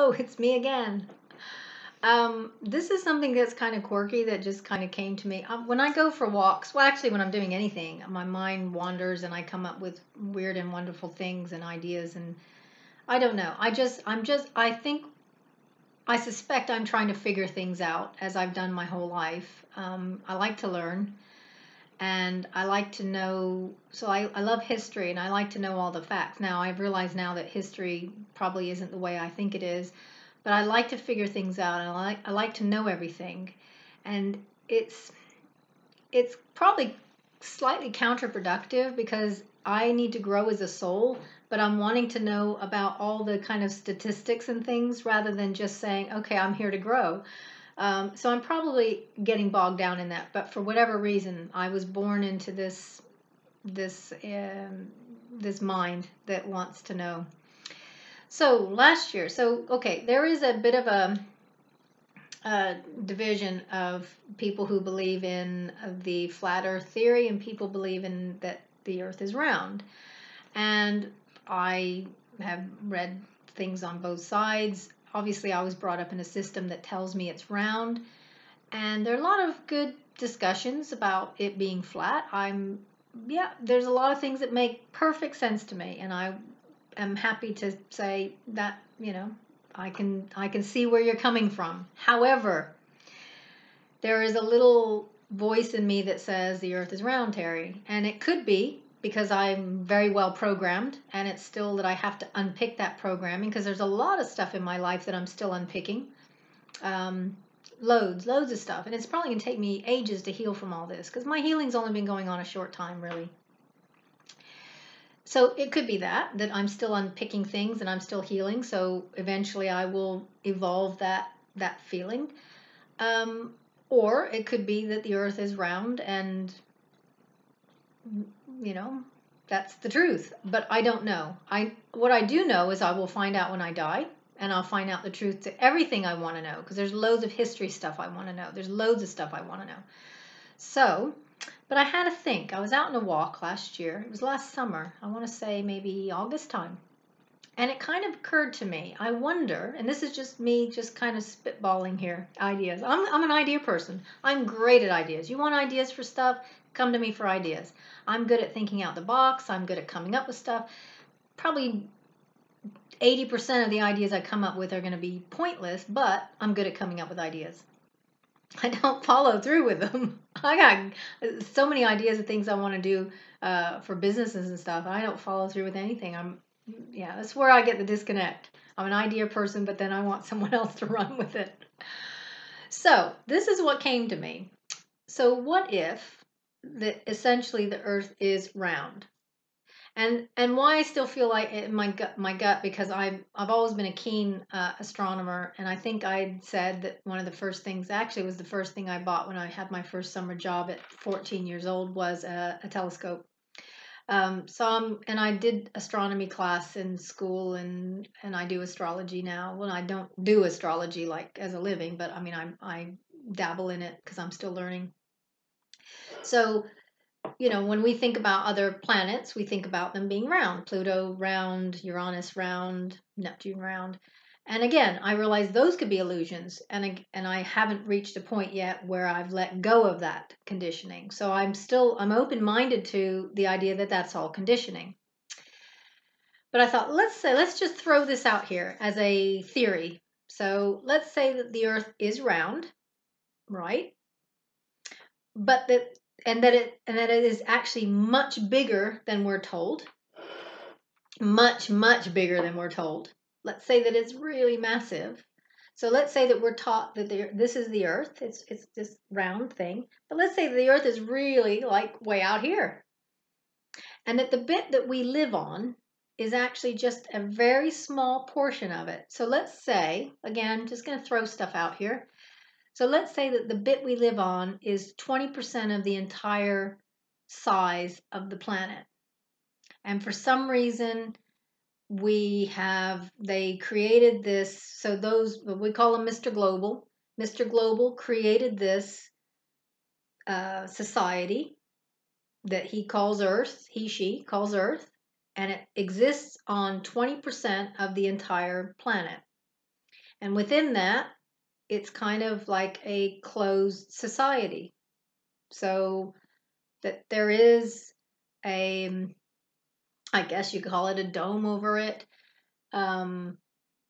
Hello, it's me again. This is something that's kind of quirky that just kind of came to me. When I go for walks, well, actually, when I'm doing anything, my mind wanders and I come up with weird and wonderful things and ideas. And I don't know. I think, I suspect I'm trying to figure things out as I've done my whole life. I like to learn and I like to know. So I love history and I like to know all the facts. Now, I've realized now that history probably isn't the way I think it is, but I like to figure things out and I like to know everything. And it's probably slightly counterproductive because I need to grow as a soul, but I'm wanting to know about all the kind of statistics and things rather than just saying, okay, I'm here to grow. So I'm probably getting bogged down in that. But for whatever reason, I was born into this mind that wants to know. So last year, okay, there is a bit of a division of people who believe in the flat Earth theory and people believe in that the Earth is round. And I have read things on both sides. Obviously, I was brought up in a system that tells me it's round, and there are a lot of good discussions about it being flat. Yeah, there's a lot of things that make perfect sense to me, and I am happy to say that, I can see where you're coming from. However, there is a little voice in me that says the earth is round, Terry. And it could be because I'm very well programmed, and it's still that I have to unpick that programming because there's a lot of stuff in my life that I'm still unpicking. Loads of stuff. And it's probably going to take me ages to heal from all this because my healing's only been going on a short time, really. So it could be that I'm still unpicking things and I'm still healing. So eventually I will evolve that feeling. Or it could be that the earth is round and, you know, that's the truth. But I don't know. What I do know is I will find out when I die, and I'll find out the truth to everything I want to know because there's loads of history stuff I want to know. There's loads of stuff I want to know. So, but I had to think. I was out on a walk last year. It was last summer. I want to say maybe August time. And it kind of occurred to me, I wonder, and this is just me just kind of spitballing here, ideas. I'm an idea person. I'm great at ideas. You want ideas for stuff? Come to me for ideas. I'm good at thinking out the box. I'm good at coming up with stuff. Probably 80% of the ideas I come up with are going to be pointless, but I'm good at coming up with ideas. I don't follow through with them. I got so many ideas of things I want to do for businesses and stuff. I don't follow through with anything. Yeah, that's where I get the disconnect. I'm an idea person, but then I want someone else to run with it. So this is what came to me. So what if essentially the Earth is round? And why I still feel like in my gut because I've always been a keen astronomer, and I think I said that one of the first things, actually was the first thing I bought when I had my first summer job at 14 years old, was a telescope. And I did astronomy class in school, and I do astrology now. Well, I don't do astrology like as a living, but I mean I dabble in it because I'm still learning. So, when we think about other planets, we think about them being round. Pluto round, Uranus round, Neptune round. And again, I realize those could be illusions, and I haven't reached a point yet where I've let go of that conditioning. So I'm open-minded to the idea that that's all conditioning. But I thought, let's just throw this out here as a theory. So let's say that the Earth is round, right? But that it is actually much bigger than we're told. Much bigger than we're told. Let's say that it's really massive. So let's say that we're taught that this is the Earth. It's this round thing. But let's say the Earth is really like way out here. And that the bit that we live on is actually just a very small portion of it. So let's say, again, just going to throw stuff out here. So let's say that the bit we live on is 20% of the entire size of the planet. And for some reason, they created this, so those, we call them Mr. Global. Mr. Global created this society that he calls Earth, she calls Earth, and it exists on 20% of the entire planet. And within that, it's kind of like a closed society. So that there is a, I guess you could call it a dome over it. Um,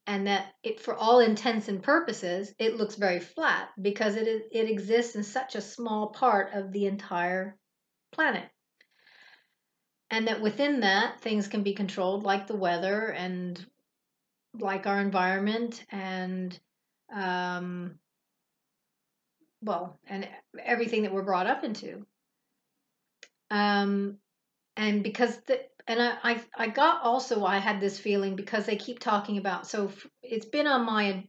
and that it, for all intents and purposes, it looks very flat because it exists in such a small part of the entire planet. And that within that, things can be controlled, like the weather and like our environment, and um, well, and everything that we're brought up into. Um, and because the and I got also, I had this feeling because they keep talking about, so it's been on my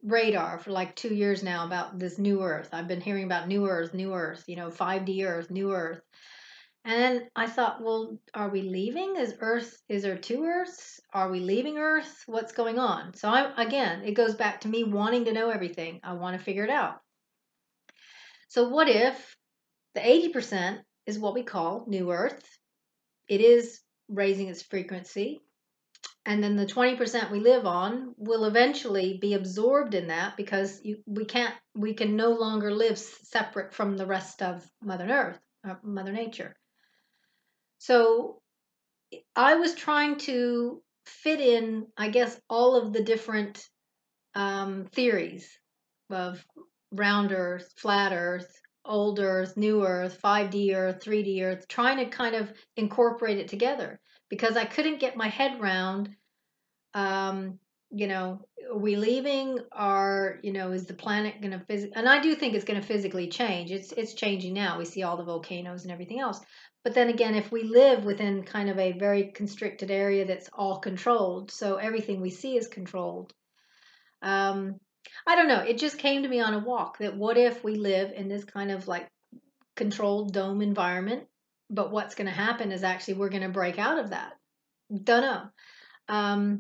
radar for like 2 years now about this new Earth. I've been hearing about new Earth, 5D Earth, new Earth. And then I thought, well, are we leaving? Is there two Earths? Are we leaving Earth? What's going on? So again, it goes back to me wanting to know everything. I want to figure it out. So what if the 80% is what we call new Earth? It is raising its frequency. And then the 20% we live on will eventually be absorbed in that because we can no longer live separate from the rest of Mother Earth, Mother Nature. So I was trying to fit in, I guess, all of the different theories of round Earth, flat Earth, old Earth, new Earth, 5D Earth, 3D Earth, trying to kind of incorporate it together because I couldn't get my head round, um, are we leaving, or, is the planet going to physically, and I do think it's going to physically change. It's changing now. We see all the volcanoes and everything else. But then again, if we live within kind of a very constricted area that's all controlled, so everything we see is controlled. I don't know. It just came to me on a walk that what if we live in this kind of like controlled dome environment, but what's going to happen is actually we're going to break out of that. Don't know.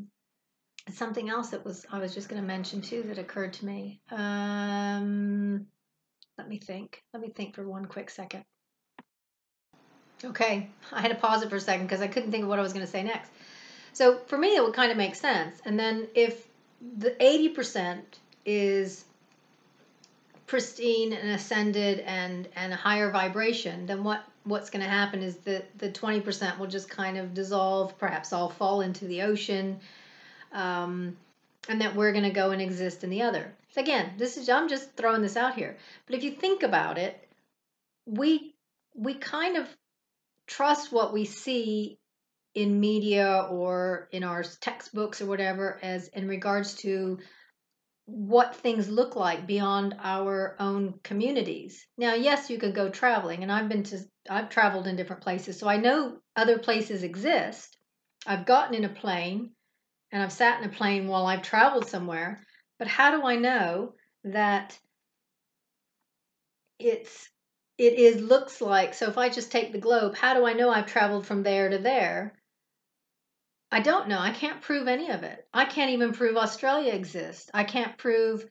Something else that I was just going to mention too that occurred to me. Let me think. Let me think for one quick second. Okay, I had to pause it for a second because I couldn't think of what I was going to say next. So for me, it would kind of make sense. And then if the 80% is pristine and ascended and a higher vibration, then what's going to happen is that the 20% will just kind of dissolve, perhaps all fall into the ocean, and that we're going to go and exist in the other. So again, I'm just throwing this out here. But if you think about it, we kind of trust what we see in media or in our textbooks or whatever as in regards to what things look like beyond our own communities. Now, yes, you can go traveling, and I've traveled in different places, so I know other places exist. I've gotten in a plane and I've sat in a plane while I've traveled somewhere, but how do I know that looks like, so if I just take the globe, how do I know I've traveled from there to there? I don't know. I can't prove any of it. I can't even prove Australia exists. I can't prove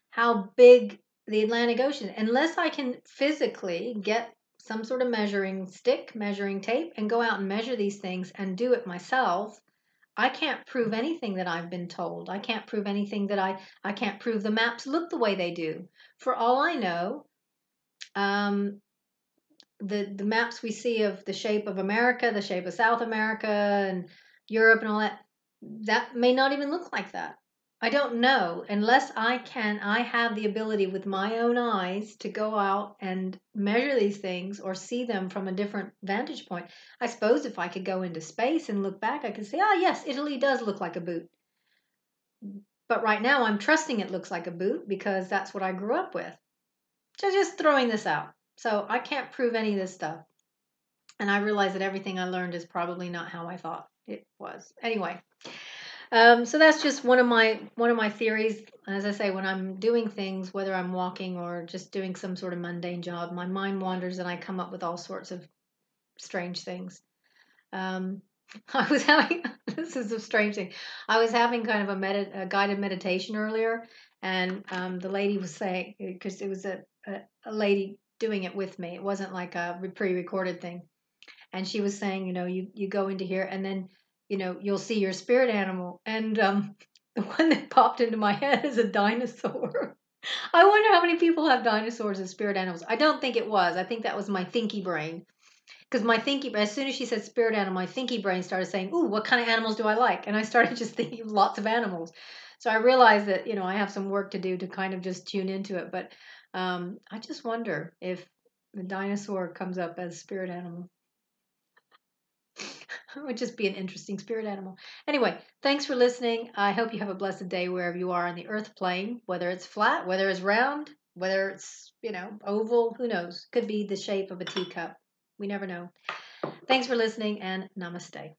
how big the Atlantic Ocean, unless I can physically get some sort of measuring stick, measuring tape, and go out and measure these things and do it myself. I can't prove anything that I've been told. I can't prove anything that I can't prove the maps look the way they do. For all I know, um, the maps we see of the shape of America, the shape of South America, and Europe and all that, that may not even look like that. I don't know unless I have the ability with my own eyes to go out and measure these things or see them from a different vantage point. I suppose if I could go into space and look back, I could say, oh, yes, Italy does look like a boot. But right now I'm trusting it looks like a boot because that's what I grew up with. So just throwing this out. So I can't prove any of this stuff. And I realize that everything I learned is probably not how I thought it was. Anyway, so that's just one of my theories. As I say, when I'm doing things, whether I'm walking or just doing some sort of mundane job, my mind wanders and I come up with all sorts of strange things. I was having this is a strange thing. I was having kind of a guided meditation earlier, and the lady was saying, because it was a lady doing it with me. It wasn't like a pre-recorded thing. And she was saying, you go into here and then, you'll see your spirit animal. And The one that popped into my head is a dinosaur. I wonder how many people have dinosaurs as spirit animals. I don't think it was. I think that was my thinky brain. Because my thinky, as soon as she said spirit animal, my thinky brain started saying, "Ooh, what kind of animals do I like?" And I started just thinking of lots of animals. So I realized that I have some work to do to kind of just tune into it. But I just wonder if the dinosaur comes up as spirit animal. It would just be an interesting spirit animal. Anyway, thanks for listening. I hope you have a blessed day wherever you are on the earth plane, whether it's flat, whether it's round, whether it's, oval, who knows? Could be the shape of a teacup. We never know. Thanks for listening and namaste.